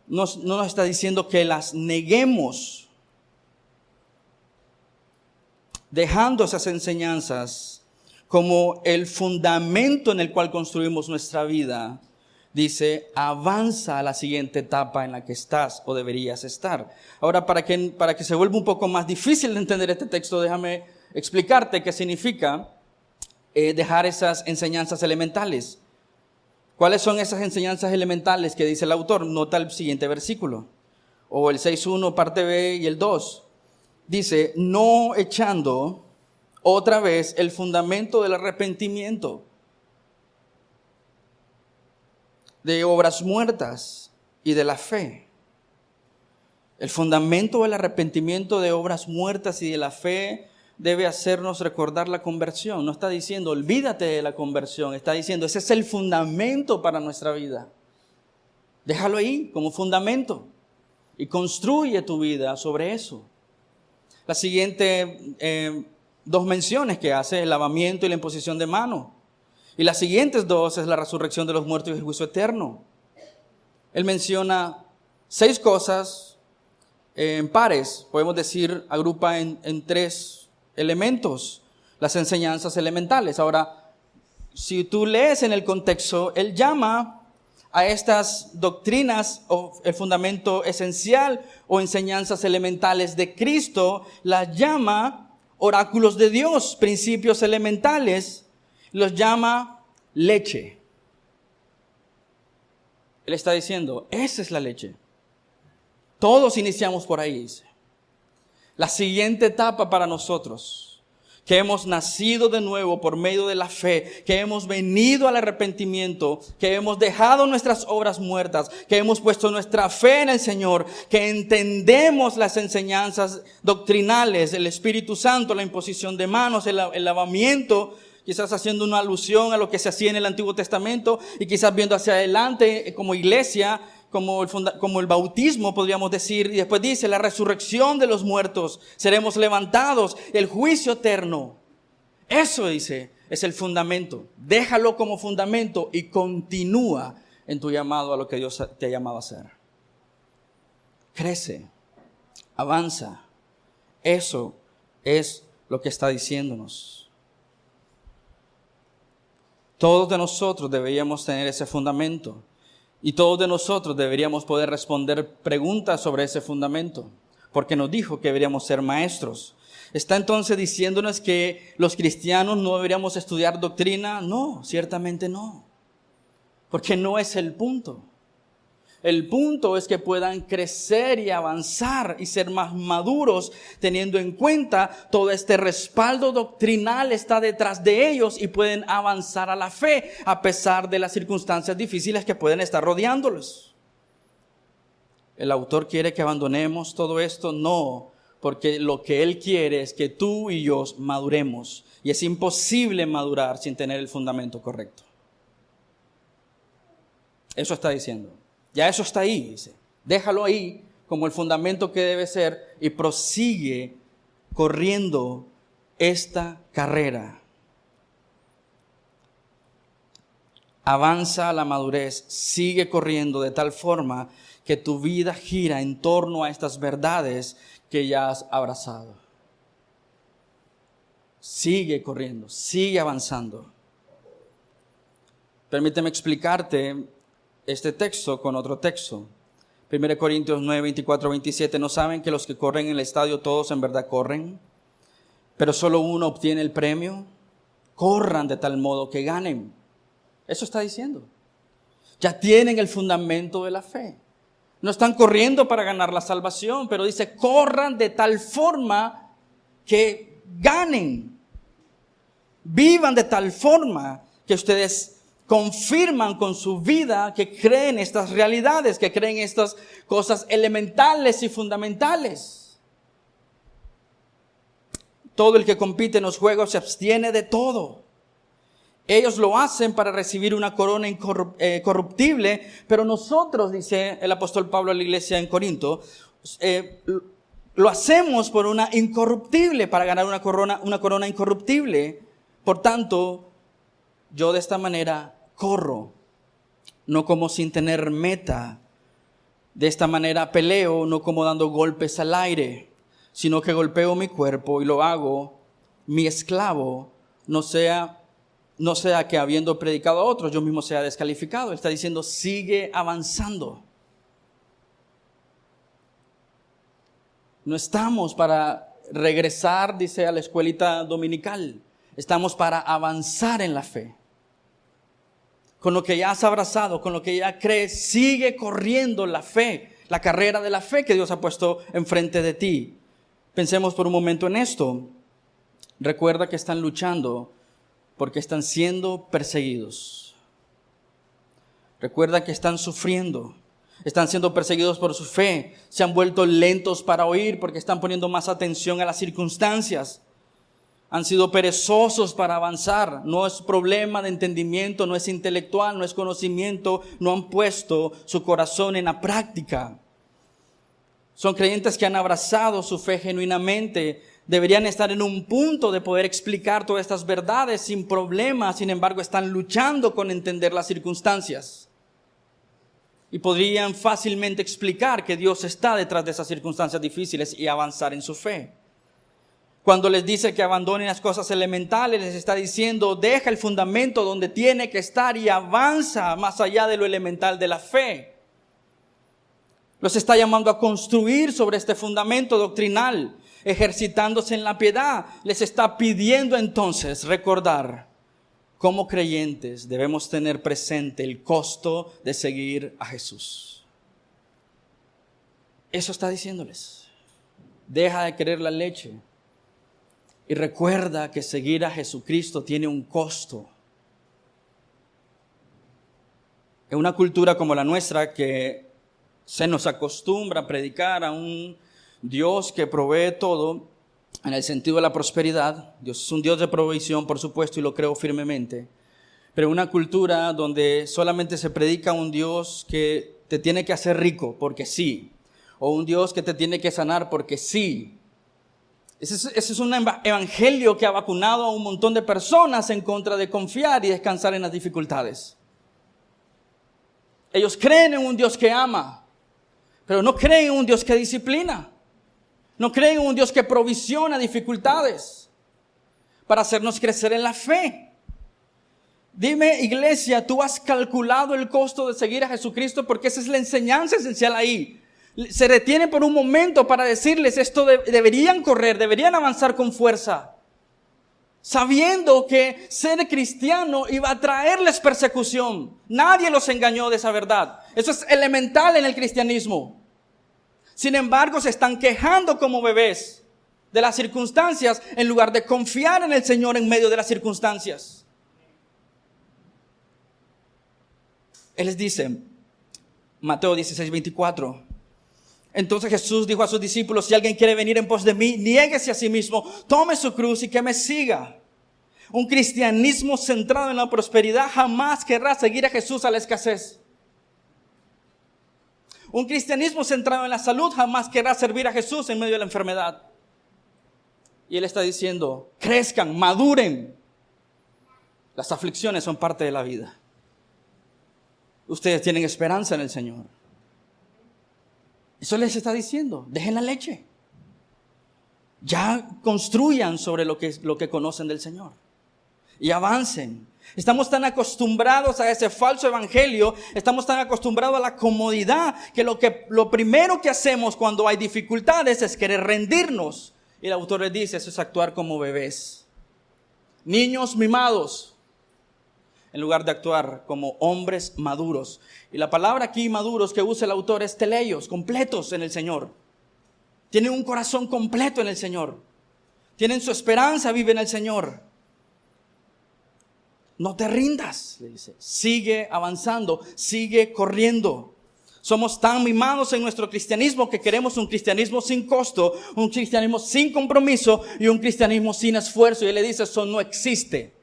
No nos está diciendo que las neguemos. Dejando esas enseñanzas como el fundamento en el cual construimos nuestra vida, dice, avanza a la siguiente etapa en la que estás o deberías estar. Ahora, para que se vuelva un poco más difícil de entender este texto, déjame explicarte qué significa dejar esas enseñanzas elementales. ¿Cuáles son esas enseñanzas elementales que dice el autor? Nota el siguiente versículo, o el 6:1, parte B y el 2. Dice, no echando otra vez el fundamento del arrepentimiento, de obras muertas y de la fe. El fundamento del arrepentimiento, de obras muertas y de la fe debe hacernos recordar la conversión. No está diciendo olvídate de la conversión, está diciendo ese es el fundamento para nuestra vida. Déjalo ahí como fundamento y construye tu vida sobre eso. La siguiente dos menciones que hace es el lavamiento y la imposición de mano. Y las siguientes dos es la resurrección de los muertos y el juicio eterno. Él menciona 6 cosas en pares, podemos decir, agrupa en 3 elementos las enseñanzas elementales. Ahora, si tú lees en el contexto, él llama a estas doctrinas o el fundamento esencial o enseñanzas elementales de Cristo, las llama oráculos de Dios, principios elementales, los llama leche. Él está diciendo, esa es la leche. Todos iniciamos por ahí, dice. La siguiente etapa para nosotros, que hemos nacido de nuevo por medio de la fe, que hemos venido al arrepentimiento, que hemos dejado nuestras obras muertas, que hemos puesto nuestra fe en el Señor, que entendemos las enseñanzas doctrinales, el Espíritu Santo, la imposición de manos, el lavamiento, quizás haciendo una alusión a lo que se hacía en el Antiguo Testamento y quizás viendo hacia adelante como iglesia, como el bautismo, podríamos decir, y después dice la resurrección de los muertos, seremos levantados, el juicio eterno. Eso dice, es el fundamento. Déjalo como fundamento y continúa en tu llamado a lo que Dios te ha llamado a hacer. Crece, avanza. Eso es lo que está diciéndonos. Todos de nosotros deberíamos tener ese fundamento. Y todos de nosotros deberíamos poder responder preguntas sobre ese fundamento, porque nos dijo que deberíamos ser maestros. ¿Está entonces diciéndonos que los cristianos no deberíamos estudiar doctrina? No, ciertamente no, porque no es el punto. El punto es que puedan crecer y avanzar y ser más maduros, teniendo en cuenta todo este respaldo doctrinal está detrás de ellos y pueden avanzar a la fe a pesar de las circunstancias difíciles que pueden estar rodeándolos. ¿El autor quiere que abandonemos todo esto? No, porque lo que él quiere es que tú y yo maduremos. Y es imposible madurar sin tener el fundamento correcto. Eso está diciendo. Ya eso está ahí, dice. Déjalo ahí como el fundamento que debe ser y prosigue corriendo esta carrera. Avanza a la madurez, sigue corriendo de tal forma que tu vida gira en torno a estas verdades que ya has abrazado. Sigue corriendo, sigue avanzando. Permíteme explicarte este texto con otro texto. 1 Corintios 9, 24, 27. ¿No saben que los que corren en el estadio todos en verdad corren, pero solo uno obtiene el premio? Corran de tal modo que ganen. Eso está diciendo. Ya tienen el fundamento de la fe. No están corriendo para ganar la salvación, pero dice, corran de tal forma que ganen. Vivan de tal forma que ustedes confirman con su vida que creen estas realidades, que creen estas cosas elementales y fundamentales. Todo el que compite en los juegos se abstiene de todo. Ellos lo hacen para recibir una corona incorruptible, pero nosotros, dice el apóstol Pablo a la iglesia en Corinto, lo hacemos por una incorruptible, para ganar una corona incorruptible. Por tanto, yo de esta manera corro, no como sin tener meta. De esta manera peleo, no como dando golpes al aire, sino que golpeo mi cuerpo y lo hago mi esclavo, no sea que habiendo predicado a otros, yo mismo sea descalificado. Está diciendo, sigue avanzando. No estamos para regresar, dice, a la escuelita dominical. Estamos para avanzar en la fe. Con lo que ya has abrazado, con lo que ya crees, sigue corriendo la fe, la carrera de la fe que Dios ha puesto enfrente de ti. Pensemos por un momento en esto. Recuerda que están luchando porque están siendo perseguidos. Recuerda que están sufriendo. Están siendo perseguidos por su fe. Se han vuelto lentos para oír porque están poniendo más atención a las circunstancias. Han sido perezosos para avanzar. No es problema de entendimiento, no es intelectual, no es conocimiento. No han puesto su corazón en la práctica. Son creyentes que han abrazado su fe genuinamente. Deberían estar en un punto de poder explicar todas estas verdades sin problema. Sin embargo, están luchando con entender las circunstancias. Y podrían fácilmente explicar que Dios está detrás de esas circunstancias difíciles y avanzar en su fe. Cuando les dice que abandonen las cosas elementales, les está diciendo, deja el fundamento donde tiene que estar y avanza más allá de lo elemental de la fe. Los está llamando a construir sobre este fundamento doctrinal, ejercitándose en la piedad. Les está pidiendo entonces recordar, como creyentes debemos tener presente el costo de seguir a Jesús. Eso está diciéndoles. Deja de querer la leche. Y recuerda que seguir a Jesucristo tiene un costo. En una cultura como la nuestra, que se nos acostumbra a predicar a un Dios que provee todo, en el sentido de la prosperidad. Dios es un Dios de provisión, por supuesto, y lo creo firmemente. Pero en una cultura donde solamente se predica a un Dios que te tiene que hacer rico porque sí, o un Dios que te tiene que sanar porque sí. Ese es un evangelio que ha vacunado a un montón de personas en contra de confiar y descansar en las dificultades. Ellos creen en un Dios que ama, pero no creen en un Dios que disciplina. No creen en un Dios que provisiona dificultades para hacernos crecer en la fe. Dime, iglesia, ¿tú has calculado el costo de seguir a Jesucristo? Porque esa es la enseñanza esencial ahí. Se detiene por un momento para decirles esto, deberían correr, deberían avanzar con fuerza. sabiendo que ser cristiano iba a traerles persecución. Nadie los engañó de esa verdad. Eso es elemental en el cristianismo. Sin embargo, se están quejando como bebés de las circunstancias en lugar de confiar en el Señor en medio de las circunstancias. Él les dice, Mateo 16:24. Entonces Jesús dijo a sus discípulos: si alguien quiere venir en pos de mí, niéguese a sí mismo, tome su cruz y que me siga. Un cristianismo centrado en la prosperidad jamás querrá seguir a Jesús a la escasez. Un cristianismo centrado en la salud jamás querrá servir a Jesús en medio de la enfermedad. Y Él está diciendo: crezcan, maduren. Las aflicciones son parte de la vida. Ustedes tienen esperanza en el Señor. Eso les está diciendo: dejen la leche. Ya construyan sobre lo que conocen del Señor. Y avancen. Estamos tan acostumbrados a ese falso evangelio, estamos tan acostumbrados a la comodidad, que lo primero que hacemos cuando hay dificultades es querer rendirnos. Y el autor les dice: eso es actuar como bebés, niños mimados, en lugar de actuar como hombres maduros. Y la palabra aquí, maduros, que usa el autor es teleios, completos en el Señor. Tienen un corazón completo en el Señor. Tienen su esperanza, viven en el Señor. No te rindas, le dice. Sigue avanzando, sigue corriendo. Somos tan mimados en nuestro cristianismo que queremos un cristianismo sin costo, un cristianismo sin compromiso y un cristianismo sin esfuerzo. Y él le dice: eso no existe.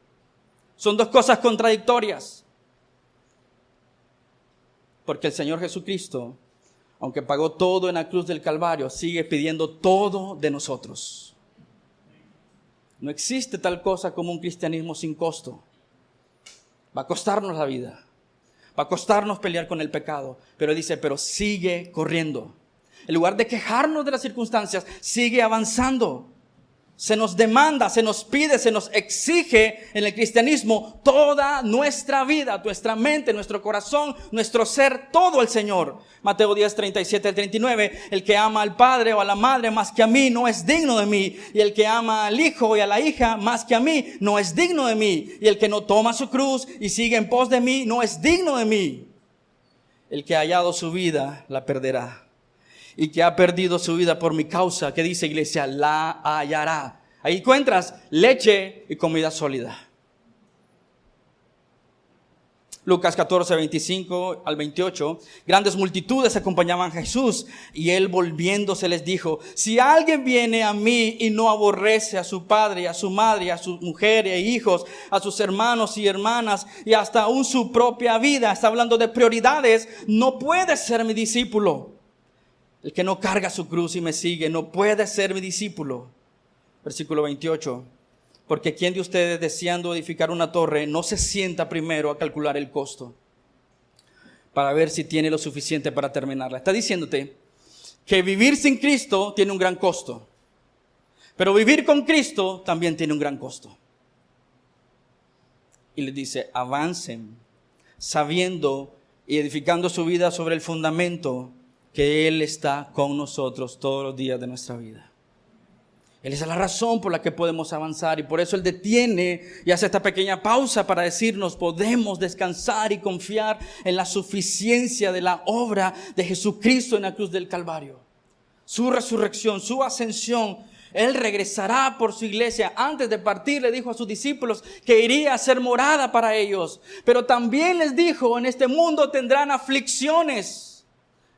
Son dos cosas contradictorias. Porque el Señor Jesucristo, aunque pagó todo en la cruz del Calvario, sigue pidiendo todo de nosotros. No existe tal cosa como un cristianismo sin costo. Va a costarnos la vida. Va a costarnos pelear con el pecado. Pero Él dice: pero sigue corriendo. En lugar de quejarnos de las circunstancias, sigue avanzando. Se nos demanda, se nos pide, se nos exige en el cristianismo toda nuestra vida, nuestra mente, nuestro corazón, nuestro ser, todo al Señor. Mateo 10, 37 al 39. El que ama al padre o a la madre más que a mí no es digno de mí. Y el que ama al hijo y a la hija más que a mí no es digno de mí. Y el que no toma su cruz y sigue en pos de mí no es digno de mí. El que ha hallado su vida la perderá. Y que ha perdido su vida por mi causa, ¿qué dice, iglesia? La hallará. Ahí encuentras leche y comida sólida. Lucas 14, 25 al 28. Grandes multitudes acompañaban a Jesús, y Él, volviéndose, les dijo: si alguien viene a mí y no aborrece a su padre, a su madre, a su mujer e hijos, a sus hermanos y hermanas, y hasta aún su propia vida, está hablando de prioridades, no puede ser mi discípulo. El que no carga su cruz y me sigue no puede ser mi discípulo. Versículo 28. Porque ¿quién de ustedes, deseando edificar una torre, no se sienta primero a calcular el costo para ver si tiene lo suficiente para terminarla? Está diciéndote que vivir sin Cristo tiene un gran costo, pero vivir con Cristo también tiene un gran costo. Y les dice: avancen sabiendo y edificando su vida sobre el fundamento que Él está con nosotros todos los días de nuestra vida. Él es la razón por la que podemos avanzar, y por eso Él detiene y hace esta pequeña pausa para decirnos: podemos descansar y confiar en la suficiencia de la obra de Jesucristo en la cruz del Calvario. Su resurrección, su ascensión. Él regresará por su iglesia. Antes de partir le dijo a sus discípulos que iría a ser morada para ellos. Pero también les dijo: en este mundo tendrán aflicciones.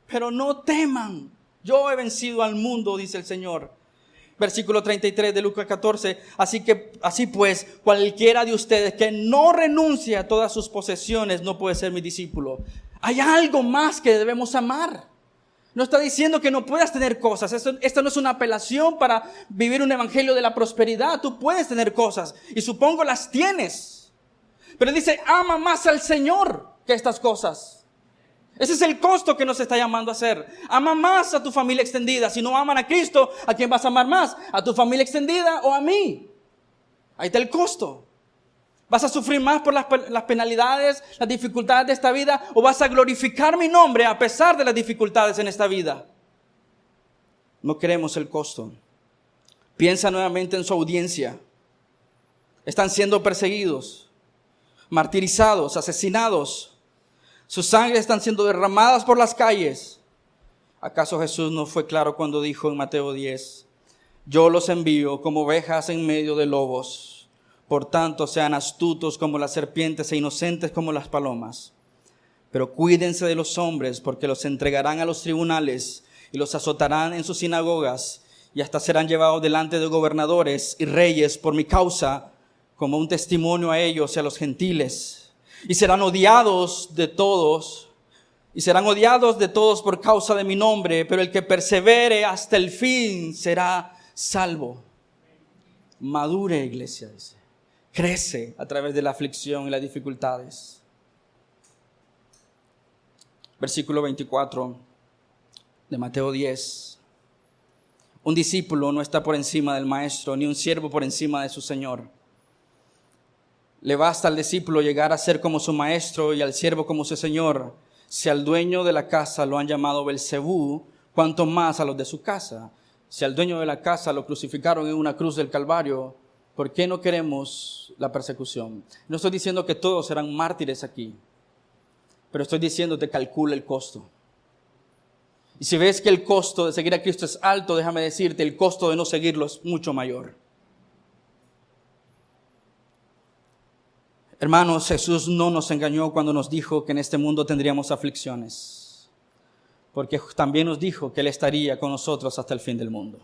Pero no teman, yo he vencido al mundo, dice el Señor. Versículo 33 de Lucas 14. Así pues, cualquiera de ustedes que no renuncie a todas sus posesiones no puede ser mi discípulo. Hay algo más que debemos amar. No está diciendo que no puedas tener cosas. Esto no es una apelación para vivir un evangelio de la prosperidad. Tú puedes tener cosas y supongo las tienes. Pero dice: ama más al Señor que estas cosas. Ese es el costo que nos está llamando a hacer. Ama más a tu familia extendida. Si no aman a Cristo, ¿a quién vas a amar más? ¿A tu familia extendida o a mí? Ahí está el costo. ¿Vas a sufrir más por las penalidades, las dificultades de esta vida? ¿O vas a glorificar mi nombre a pesar de las dificultades en esta vida? No queremos el costo. Piensa nuevamente en su audiencia. están siendo perseguidos, martirizados, asesinados. Su sangre están siendo derramadas por las calles. ¿Acaso Jesús no fue claro cuando dijo en Mateo 10, yo los envío como ovejas en medio de lobos? Por tanto, sean astutos como las serpientes e inocentes como las palomas. Pero cuídense de los hombres, porque los entregarán a los tribunales y los azotarán en sus sinagogas, y hasta serán llevados delante de gobernadores y reyes por mi causa, como un testimonio a ellos y a los gentiles. Y serán odiados de todos, por causa de mi nombre, pero el que persevere hasta el fin será salvo. Madure, iglesia, dice. Crece a través de la aflicción y las dificultades. Versículo 24 de Mateo 10. Un discípulo no está por encima del maestro, ni un siervo por encima de su señor. Le basta al discípulo llegar a ser como su maestro y al siervo como su señor. Si al dueño de la casa lo han llamado Belcebú, cuánto más a los de su casa. Si al dueño de la casa lo crucificaron en una cruz del Calvario, ¿por qué no queremos la persecución? No estoy diciendo que todos serán mártires aquí, pero estoy diciéndote, calcula el costo. Y si ves que el costo de seguir a Cristo es alto, déjame decirte, el costo de no seguirlo es mucho mayor. Hermanos, Jesús no nos engañó cuando nos dijo que en este mundo tendríamos aflicciones, porque también nos dijo que Él estaría con nosotros hasta el fin del mundo.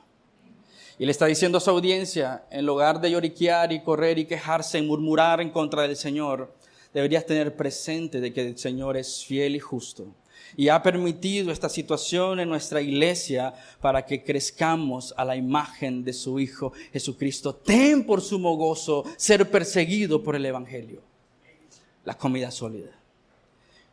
Y le está diciendo a su audiencia, en lugar de lloriquear y correr y quejarse y murmurar en contra del Señor, deberías tener presente de que el Señor es fiel y justo. Y ha permitido esta situación en nuestra iglesia para que crezcamos a la imagen de su Hijo Jesucristo. Ten por sumo gozo ser perseguido por el Evangelio. La comida sólida.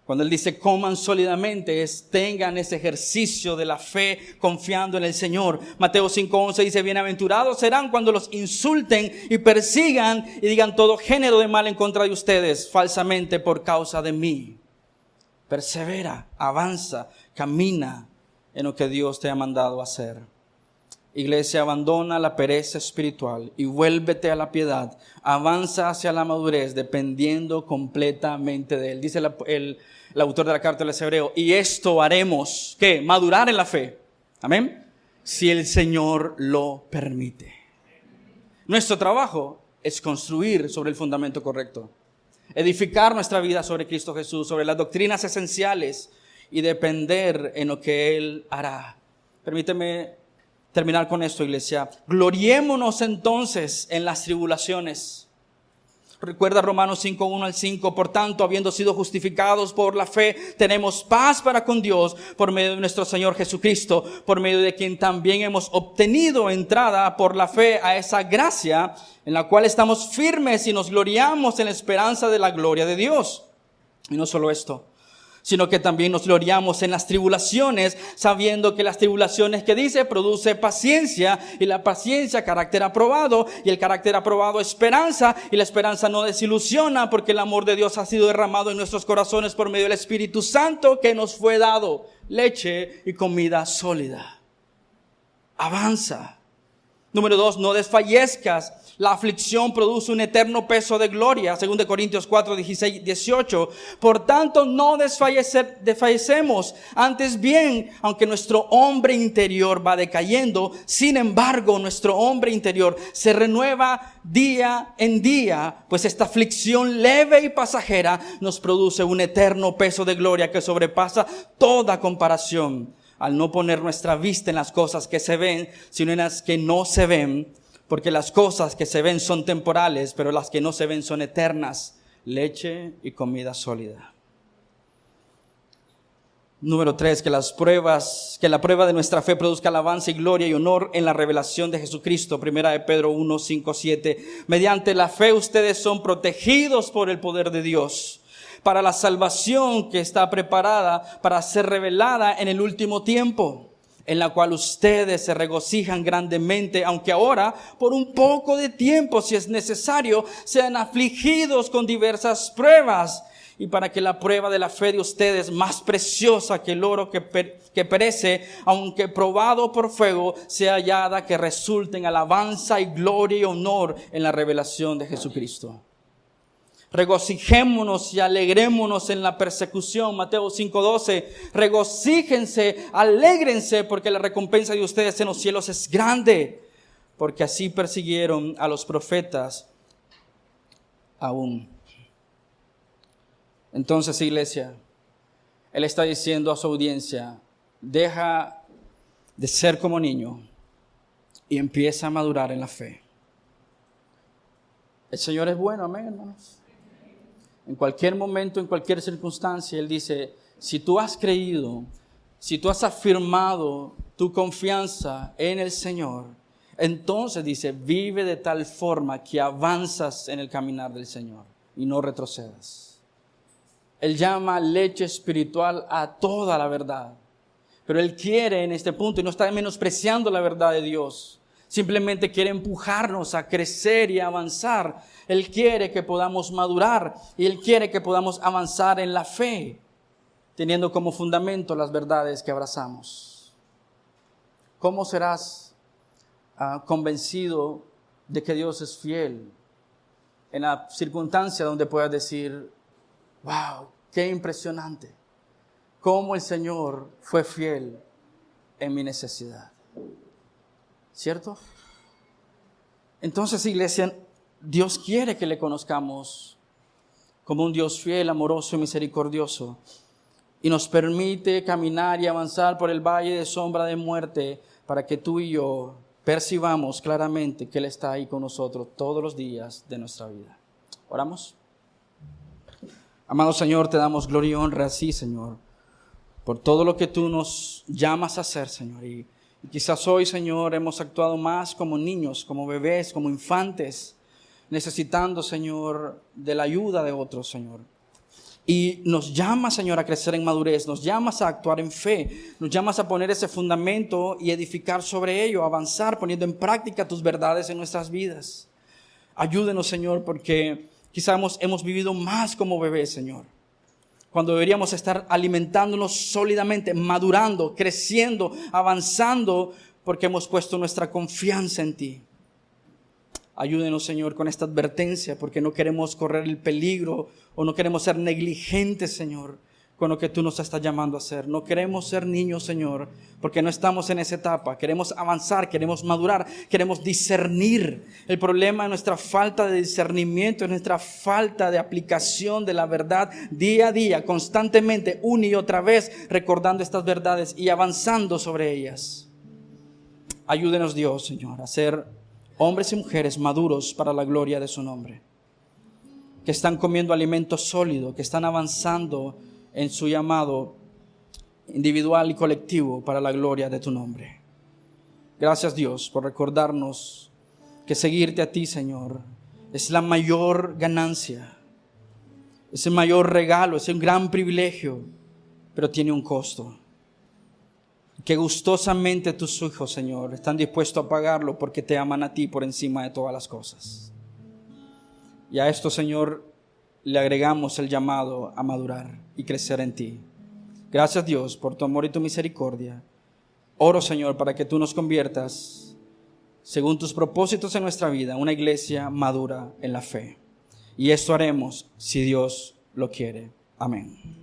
Cuando Él dice coman sólidamente, tengan ese ejercicio de la fe confiando en el Señor. Mateo 5:11 dice, bienaventurados serán cuando los insulten y persigan y digan todo género de mal en contra de ustedes, falsamente por causa de mí. Persevera, avanza, camina en lo que Dios te ha mandado hacer. Iglesia, abandona la pereza espiritual y vuélvete a la piedad. Avanza hacia la madurez dependiendo completamente de Él. Dice el autor de la carta de los Hebreos, y esto haremos, ¿qué? Madurar en la fe. Amén. Si el Señor lo permite. Nuestro trabajo es construir sobre el fundamento correcto. Edificar nuestra vida sobre Cristo Jesús, sobre las doctrinas esenciales y depender en lo que Él hará. Permíteme terminar con esto, iglesia. Gloriémonos entonces en las tribulaciones. Recuerda Romanos 5:1 al 5. Por tanto, habiendo sido justificados por la fe, tenemos paz para con Dios por medio de nuestro Señor Jesucristo, por medio de quien también hemos obtenido entrada por la fe a esa gracia en la cual estamos firmes y nos gloriamos en la esperanza de la gloria de Dios. Y no solo esto, sino que también nos gloriamos en las tribulaciones, sabiendo que las tribulaciones que dice produce paciencia, y la paciencia carácter aprobado, y el carácter aprobado esperanza, y la esperanza no desilusiona, porque el amor de Dios ha sido derramado en nuestros corazones por medio del Espíritu Santo que nos fue dado, leche y comida sólida. Avanza. Número 2, no desfallezcas. La aflicción produce un eterno peso de gloria. 2 Corintios 4, 16, 18. Por tanto, no desfallecemos. Antes bien, aunque nuestro hombre interior va decayendo, sin embargo, nuestro hombre interior se renueva día en día, pues esta aflicción leve y pasajera nos produce un eterno peso de gloria que sobrepasa toda comparación, al no poner nuestra vista en las cosas que se ven, sino en las que no se ven. Porque las cosas que se ven son temporales, pero las que no se ven son eternas. Leche y comida sólida. Número 3, que la prueba de nuestra fe produzca alabanza y gloria y honor en la revelación de Jesucristo. 1 Pedro 1, 5, 7. Mediante la fe ustedes son protegidos por el poder de Dios, para la salvación que está preparada para ser revelada en el último tiempo, en la cual ustedes se regocijan grandemente, aunque ahora, por un poco de tiempo, si es necesario, sean afligidos con diversas pruebas, y para que la prueba de la fe de ustedes, más preciosa que el oro que perece, aunque probado por fuego, sea hallada, que resulte en alabanza y gloria y honor en la revelación de Jesucristo. Regocijémonos y alegrémonos en la persecución. Mateo 5:12. Regocíjense, alégrense, porque la recompensa de ustedes en los cielos es grande, porque así persiguieron a los profetas aún. Entonces, iglesia, Él está diciendo a su audiencia: deja de ser como niño y empieza a madurar en la fe. El Señor es bueno, amén, hermanos. En cualquier momento, en cualquier circunstancia, Él dice: si tú has creído, si tú has afirmado tu confianza en el Señor, entonces dice, vive de tal forma que avanzas en el caminar del Señor y no retrocedas. Él llama leche espiritual a toda la verdad. Pero Él quiere en este punto, y no está menospreciando la verdad de Dios, simplemente quiere empujarnos a crecer y a avanzar. Él quiere que podamos madurar y Él quiere que podamos avanzar en la fe, teniendo como fundamento las verdades que abrazamos. ¿Cómo serás convencido de que Dios es fiel en la circunstancia donde puedas decir: wow, qué impresionante cómo el Señor fue fiel en mi necesidad? ¿Cierto? Entonces, iglesia, Dios quiere que le conozcamos como un Dios fiel, amoroso y misericordioso, y nos permite caminar y avanzar por el valle de sombra de muerte para que tú y yo percibamos claramente que Él está ahí con nosotros todos los días de nuestra vida. ¿Oramos? Amado Señor, te damos gloria y honra a ti, Señor, por todo lo que tú nos llamas a hacer, Señor. Y quizás hoy, Señor, hemos actuado más como niños, como bebés, como infantes, necesitando, Señor, de la ayuda de otros, Señor. Y nos llamas, Señor, a crecer en madurez, nos llamas a actuar en fe, nos llamas a poner ese fundamento y edificar sobre ello, avanzar poniendo en práctica tus verdades en nuestras vidas. Ayúdenos, Señor, porque quizás hemos vivido más como bebés, Señor, cuando deberíamos estar alimentándonos sólidamente, madurando, creciendo, avanzando, porque hemos puesto nuestra confianza en ti. Ayúdenos, Señor, con esta advertencia, porque no queremos correr el peligro o no queremos ser negligentes, Señor, con lo que tú nos estás llamando a hacer. No queremos ser niños, Señor, porque no estamos en esa etapa. Queremos avanzar, queremos madurar, queremos discernir. El problema es nuestra falta de discernimiento, es nuestra falta de aplicación de la verdad día a día, constantemente, una y otra vez, recordando estas verdades y avanzando sobre ellas. Ayúdenos, Dios, Señor, a ser hombres y mujeres maduros para la gloria de su nombre, que están comiendo alimento sólido, que están avanzando en su llamado individual y colectivo para la gloria de tu nombre. Gracias, Dios, por recordarnos que seguirte a ti, Señor, es la mayor ganancia, es el mayor regalo, es un gran privilegio, pero tiene un costo. Que gustosamente tus hijos, Señor, están dispuestos a pagarlo porque te aman a ti por encima de todas las cosas. Y a esto, Señor, le agregamos el llamado a madurar y crecer en ti. Gracias, Dios, por tu amor y tu misericordia. Oro, Señor, para que tú nos conviertas, según tus propósitos en nuestra vida, una iglesia madura en la fe. Y esto haremos si Dios lo quiere. Amén.